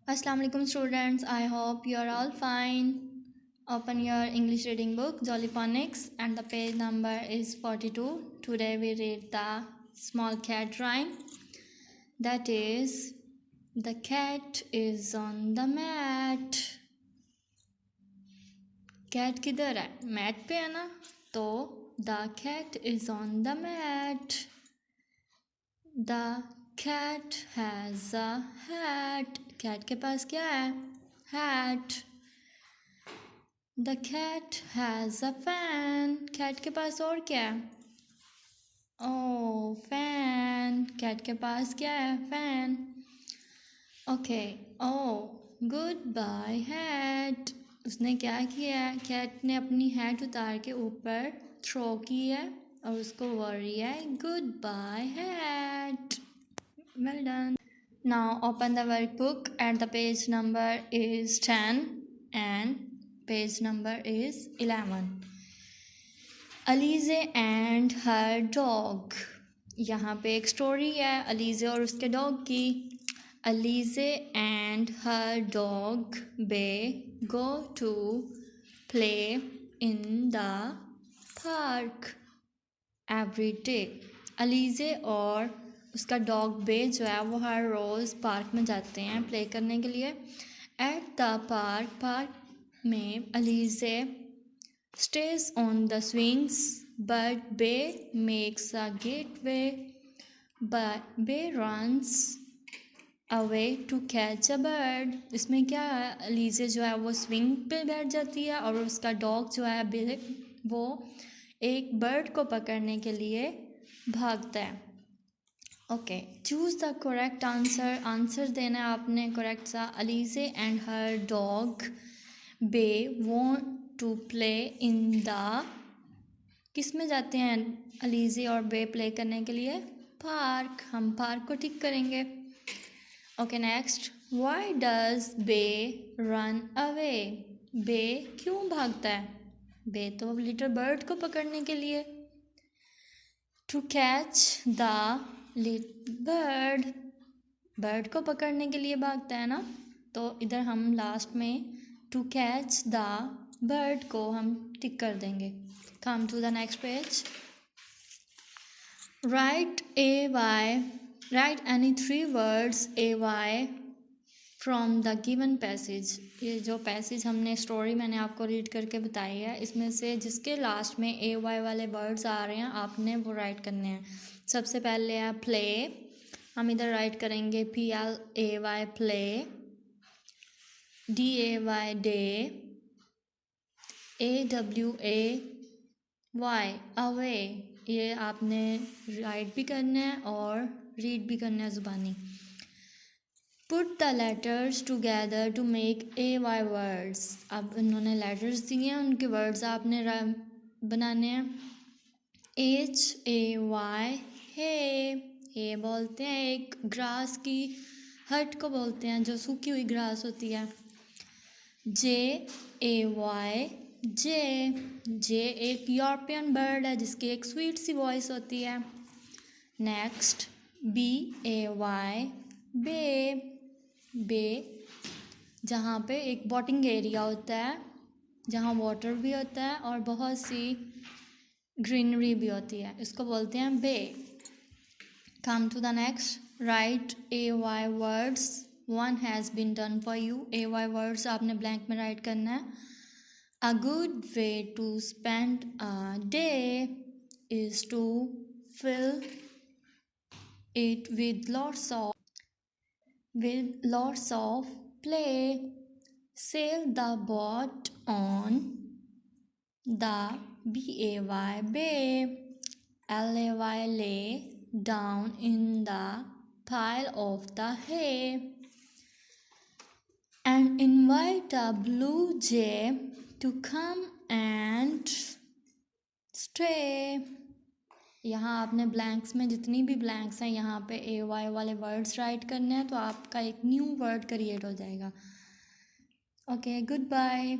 Assalamu alaikum students, I hope you are all fine. Open your English reading book Jolly Phonics and the page number is 42. Today we read the small cat rhyme, that is, the cat is on the mat. Cat किधर है? Mat पे है ना, तो the cat is on the mat. The cat has a hat. Cat के पास क्या है? Hat. The cat has a fan. Cat के पास और क्या है? Oh, fan. Cat के पास क्या है? Fan. Okay. Oh, goodbye hat. उसने क्या किया है? Cat ने अपनी hat उतार के ऊपर थ्रो की है और उसको worry है goodbye hat. Well done. Now open the workbook and the page number is 10 and page number is 11. Alize and her dog. यहाँ पे एक स्टोरी है अलीज़े और उसके डॉग की. Alize and her dog Bay go to play in the park every day. Alizeh और उसका dog बे जो है वो हर रोज़ पार्क में जाते हैं प्ले करने के लिए. एट द पार्क में Alizeh stays on the swings but Bay makes a gateway. But Bay runs away to catch a bird. इसमें क्या है, अलीज़े जो है वो स्विंग पे बैठ जाती है और उसका डॉग जो है बे वो एक बर्ड को पकड़ने के लिए भागता है. Okay, choose the correct answer. Answer देना है आपने करेक्ट सा. Alizee and her dog bay want to play in the. किस में जाते हैं अलीज़े और बे प्ले करने के लिए? पार्क. हम पार्क को टिक करेंगे. Okay, next. Why does bay run away? Bay क्यों भागता है? बे तो लिटिल बर्ड को पकड़ने के लिए. To catch the bird. Bird को पकड़ने के लिए भागता है ना, तो इधर हम लास्ट में टू कैच द बर्ड को हम टिक कर देंगे. Come to the next page. Write any 3 words A Y from the given passage. ये जो पैसेज हमने स्टोरी मैंने आपको रीड करके बताई है, इसमें से जिसके लास्ट में ए वाई वाले वर्ड्स आ रहे हैं आपने वो राइट करने हैं. सबसे पहले है प्ले. हम इधर राइट करेंगे PLAY play. DAY day. AWAY away. ये आपने राइट भी करना है और रीड भी करना है ज़ुबानी. Put the letters together to make AY words. अब इन्होंने लेटर्स दिए हैं, उनके वर्ड्स आपने बनाने हैं. HAY हे बोलते हैं एक ग्रास की हट को बोलते हैं जो सूखी हुई ग्रास होती है. JAY जे एक यूरोपियन बर्ड है जिसकी एक स्वीट सी वॉइस होती है. नेक्स्ट BAY बे जहाँ पे एक बोटिंग एरिया होता है जहाँ वाटर भी होता है और बहुत सी ग्रीनरी भी होती है, इसको बोलते हैं bay. Come to the next. Right AY words. 1 has been done for you. AY words आपने ब्लैंक में राइट करना है. A good way to spend a day is to fill it with lots of play. Sail the boat on the bay. LAY lay down in the pile of the hay. And invite a blue jay to come and stay. यहाँ आपने blanks में जितनी भी blanks हैं यहाँ पे AY वाले words right करने हैं, तो आपका एक न्यू वर्ड क्रिएट हो जाएगा. Okay, good bye.